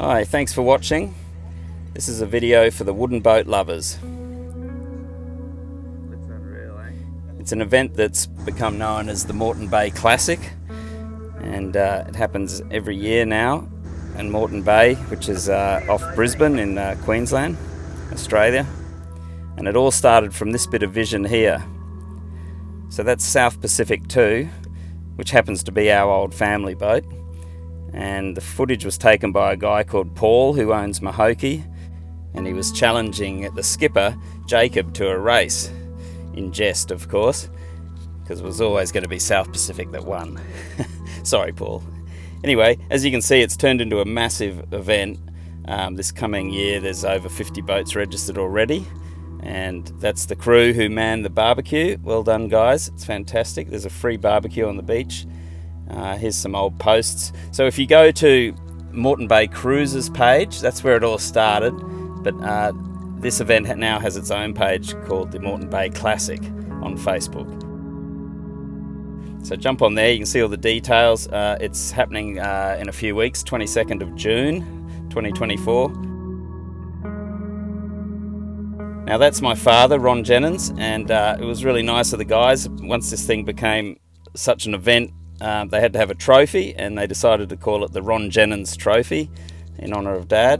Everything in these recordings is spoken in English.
Hi, thanks for watching. This is a video for the wooden boat lovers. That's unreal, eh? It's an event that's become known as the Moreton Bay Classic, and it happens every year now in Moreton Bay, which is off Brisbane in Queensland, Australia. And it all started from this bit of vision here. So that's South Pacific 2, which happens to be our old family boat. And the footage was taken by a guy called Paul, who owns Mahokey, and he was challenging the skipper, Jacob, to a race, in jest of course, because it was always going to be South Pacific that won. Sorry, Paul. Anyway, as you can see, it's turned into a massive event. This coming year there's over 50 boats registered already, and that's the crew who man the barbecue. Well done, guys, it's fantastic. There's a free barbecue on the beach. Here's some old posts. So if you go to Moreton Bay Cruises page, that's where it all started, but this event now has its own page called the Moreton Bay Classic on Facebook. So jump on there, you can see all the details. It's happening in a few weeks, 22nd of June 2024. Now that's my father, Ron Jennings, and it was really nice of the guys. Once this thing became such an event, they had to have a trophy, and they decided to call it the Ron Jennings Trophy in honour of Dad.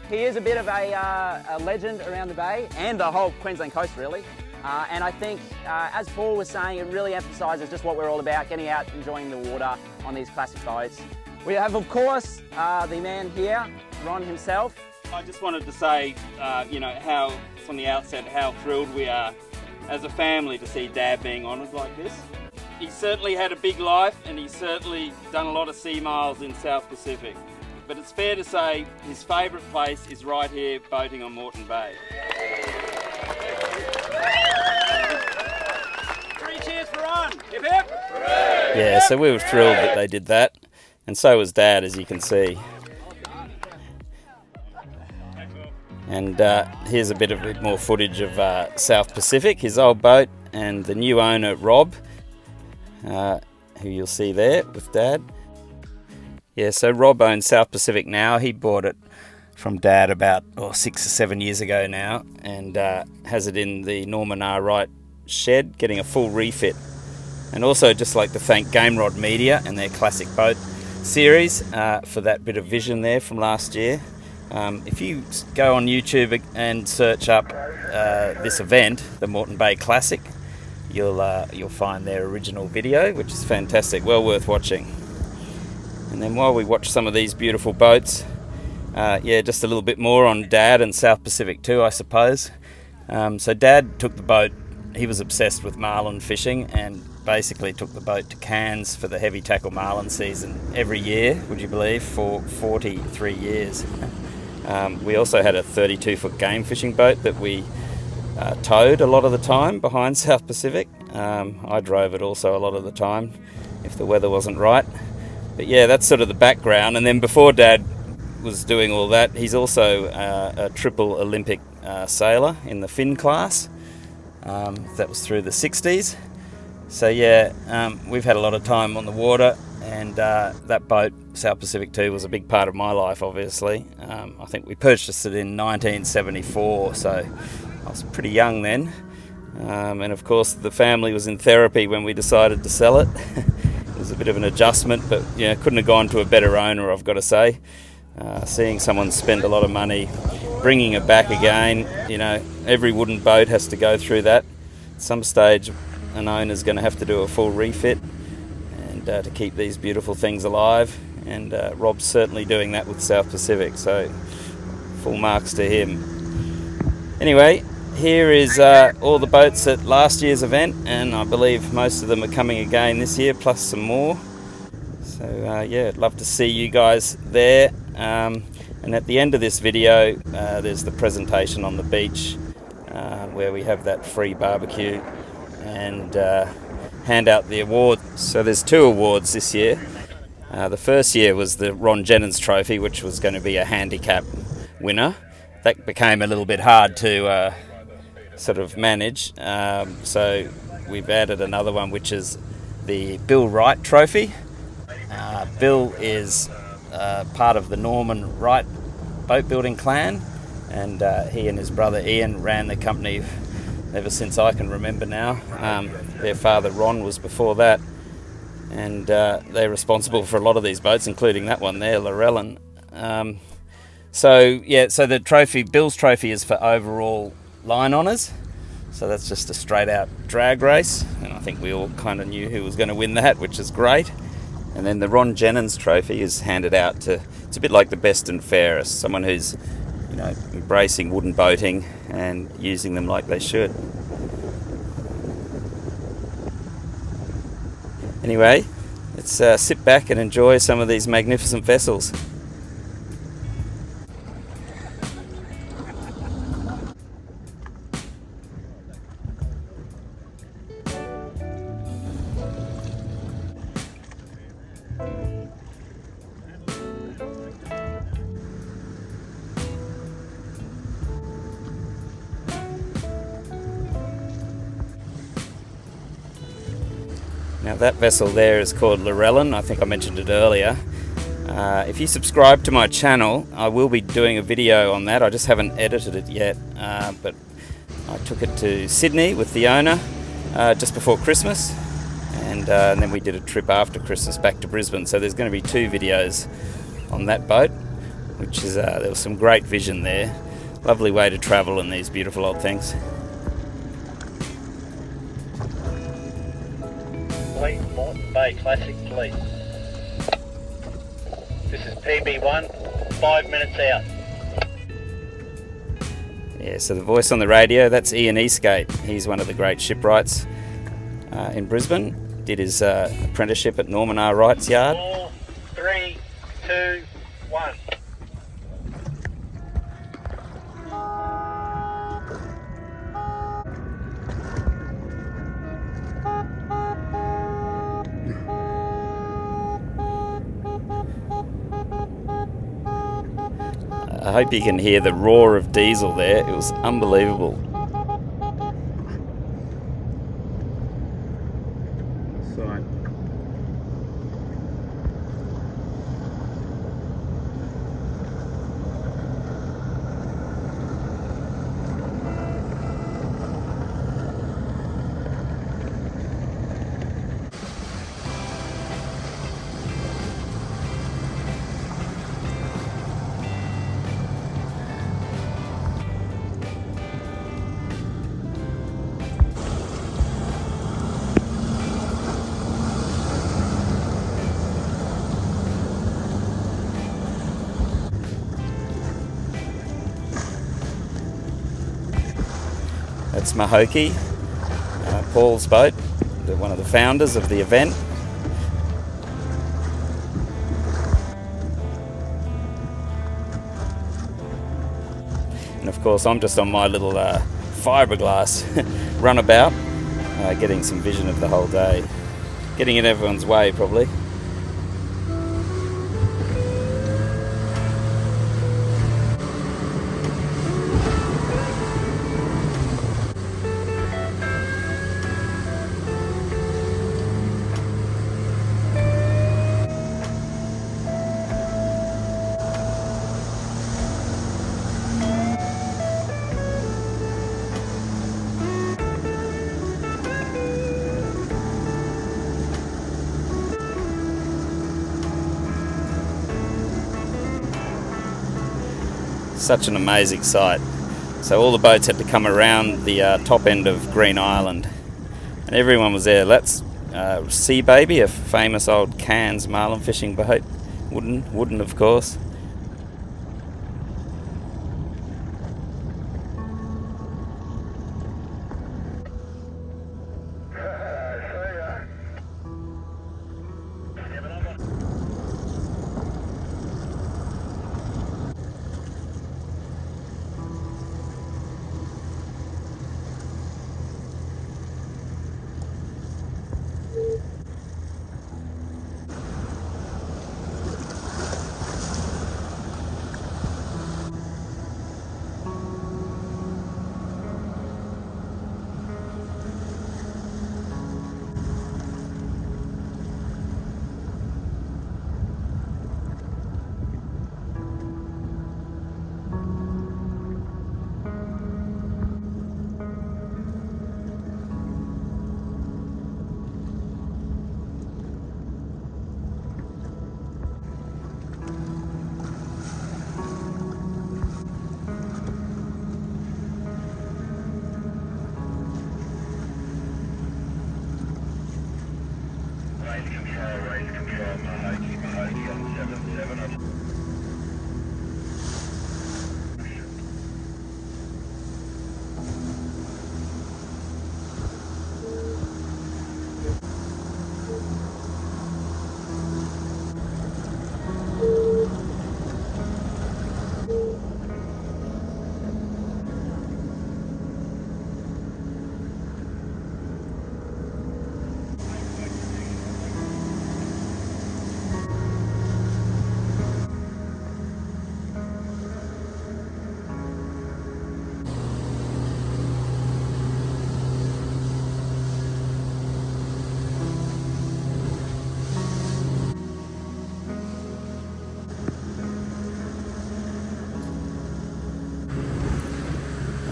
He is a bit of a legend around the bay and the whole Queensland coast, really. And I think, as Paul was saying, it really emphasises just what we're all about, getting out, enjoying the water on these classic boats. We have, of course, the man here, Ron himself. I just wanted to say, how from the outset, how thrilled we are as a family to see Dad being honoured like this. He's certainly had a big life, and he's certainly done a lot of sea miles in South Pacific. But it's fair to say his favourite place is right here, boating on Moreton Bay. 3 cheers for Ron! Hip hip! Yeah, so we were thrilled that they did that, and so was Dad, as you can see. And here's a bit more footage of South Pacific, his old boat, and the new owner, Rob, who you'll see there with Dad. Yeah, so Rob owns South Pacific now. He bought it from Dad about 6 or 7 years ago now, and has it in the Norman R. Wright shed, getting a full refit. And also just like to thank Game Rod Media and their classic boat series for that bit of vision there from last year. If you go on YouTube and search up this event, the Moreton Bay Classic, you'll find their original video, which is fantastic, well worth watching. And then while we watch some of these beautiful boats, just a little bit more on Dad and South Pacific too, I suppose. So Dad took the boat, he was obsessed with marlin fishing, and basically took the boat to Cairns for the heavy tackle marlin season every year, would you believe, for 43 years. We also had a 32-foot game fishing boat that we towed a lot of the time behind South Pacific. I drove it also a lot of the time if the weather wasn't right. But yeah, that's sort of the background. And then before Dad was doing all that, he's also a triple Olympic sailor in the fin class. That was through the 60s. So yeah, we've had a lot of time on the water, and that boat, South Pacific 2, was a big part of my life, obviously. I think we purchased it in 1974, so I was pretty young then. And of course the family was in therapy when we decided to sell it. It was a bit of an adjustment, but couldn't have gone to a better owner, I've got to say. Seeing someone spend a lot of money bringing it back again, every wooden boat has to go through that. At some stage an owner's going to have to do a full refit and to keep these beautiful things alive, and Rob's certainly doing that with South Pacific, so full marks to him. Anyway, here is all the boats at last year's event, and I believe most of them are coming again this year, plus some more. So I'd love to see you guys there. And at the end of this video, there's the presentation on the beach where we have that free barbecue and hand out the awards. So there's 2 awards this year. The first year was the Ron Jennings Trophy, which was going to be a handicap winner. That became a little bit hard to sort of manage, so we've added another one, which is the Bill Wright Trophy. Bill is part of the Norman Wright boat building clan, and he and his brother Ian ran the company ever since I can remember now. Their father Ron was before that, and they're responsible for a lot of these boats, including that one there, Llewellyn. So the trophy, Bill's trophy, is for overall line honours. So that's just a straight out drag race, and I think we all kind of knew who was going to win that, which is great. And then the Ron Jennings trophy is handed out to, it's a bit like the best and fairest, someone who's, you know, embracing wooden boating and using them like they should. Anyway, let's sit back and enjoy some of these magnificent vessels. Now that vessel there is called Llewellyn. I think I mentioned it earlier. If you subscribe to my channel, I will be doing a video on that. I just haven't edited it yet, but I took it to Sydney with the owner just before Christmas, and then we did a trip after Christmas back to Brisbane. So there's going to be 2 videos on that boat, which is there was some great vision there. Lovely way to travel in these beautiful old things. Moreton Bay Classic, please. This is PB1, 5 minutes out. Yeah, so the voice on the radio, that's Ian Eastgate. He's one of the great shipwrights in Brisbane. Did his apprenticeship at Norman R. Wright's yard. 4, 3, 2, 1. I hope you can hear the roar of diesel there. It was unbelievable. That's Mahoki, Paul's boat, one of the founders of the event. And of course I'm just on my little fiberglass runabout, getting some vision of the whole day. Getting in everyone's way probably. Such an amazing sight. So all the boats had to come around the top end of Green Island, and everyone was there. That's Sea Baby, a famous old Cairns marlin fishing boat, wooden of course.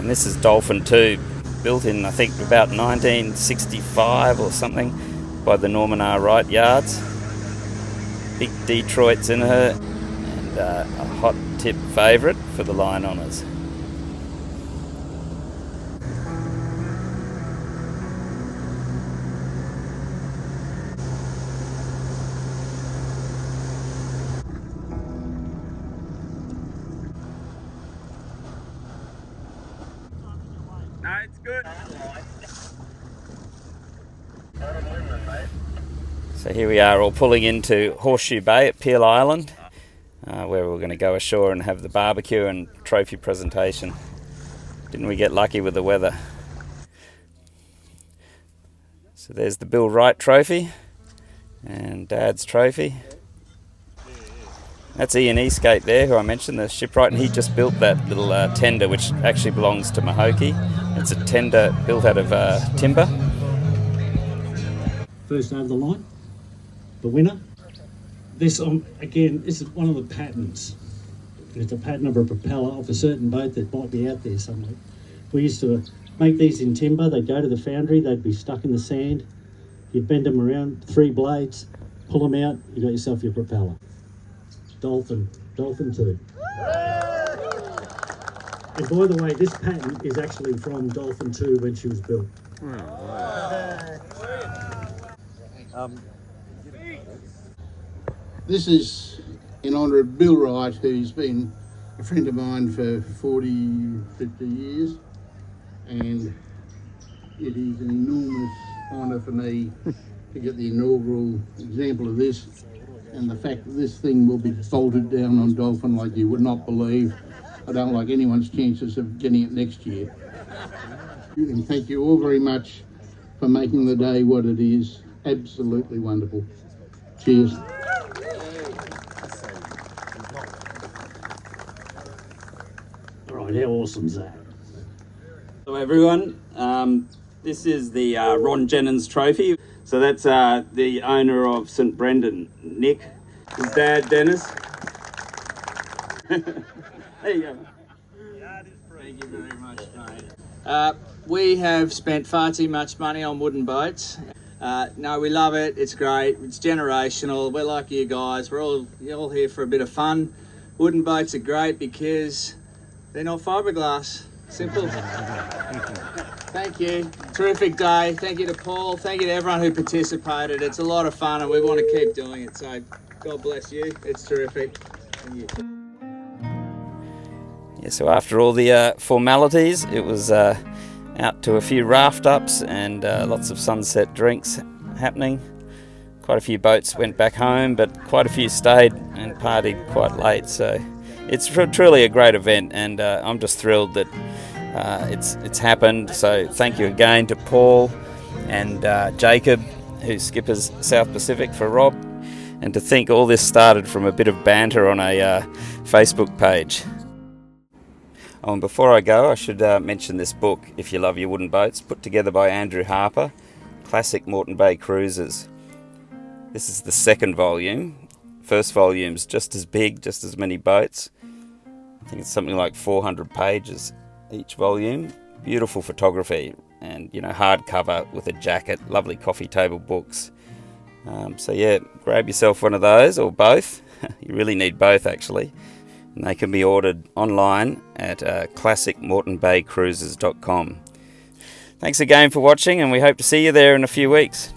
And this is Dolphin 2, built in I think about 1965 or something by the Norman R. Wright yards. Big Detroit's in her, and a hot tip favourite for the line honours. No, it's good. So here we are all pulling into Horseshoe Bay at Peel Island, where we're going to go ashore and have the barbecue and trophy presentation. Didn't we get lucky with the weather? So there's the Bill Wright trophy and Dad's trophy. That's Ian Eastgate there, who I mentioned, the shipwright, and he just built that little tender, which actually belongs to Mahokey. It's a tender built out of timber. First over the line, the winner. This, again, this is one of the patterns. It's a pattern of a propeller of a certain boat that might be out there somewhere. We used to make these in timber. They'd go to the foundry, they'd be stuck in the sand. You'd bend them around, 3 blades, pull them out, you got yourself your propeller. Dolphin 2. And by the way, this pattern is actually from Dolphin 2 when she was built. This is in honour of Bill Wright, who's been a friend of mine for 40, 50 years, and it is an enormous honour for me to get the inaugural example of this, and the fact that this thing will be bolted down on Dolphin like you would not believe. I don't like anyone's chances of getting it next year. And thank you all very much for making the day what it is. Absolutely wonderful. Cheers. All right, how awesome is that? Hello everyone, this is the Ron Jennings trophy. So that's the owner of St Brendan, Nick. His dad, Dennis. There you go. Thank you very much, mate. We have spent far too much money on wooden boats. No, we love it. It's great. It's generational. We're like you guys. You're all here for a bit of fun. Wooden boats are great because they're not fiberglass. Simple. Thank you. Terrific day. Thank you to Paul. Thank you to everyone who participated. It's a lot of fun and we want to keep doing it. So God bless you. It's terrific. Thank you. Yeah, so after all the formalities, it was out to a few raft ups and lots of sunset drinks happening. Quite a few boats went back home, but quite a few stayed and partied quite late. So it's truly a great event, and I'm just thrilled that it's happened. So thank you again to Paul and Jacob, who skippers South Pacific for Rob, and to think all this started from a bit of banter on a Facebook page. Oh, and before I go, I should mention this book, If You Love Your Wooden Boats, put together by Andrew Harper, Classic Moreton Bay Cruises. This is the second volume. First volume's just as big, just as many boats. I think it's something like 400 pages each volume. Beautiful photography and, hardcover with a jacket, lovely coffee table books. So yeah, grab yourself one of those or both. You really need both actually. And they can be ordered online at classicmoretonbaycruises.com. Thanks again for watching, and we hope to see you there in a few weeks.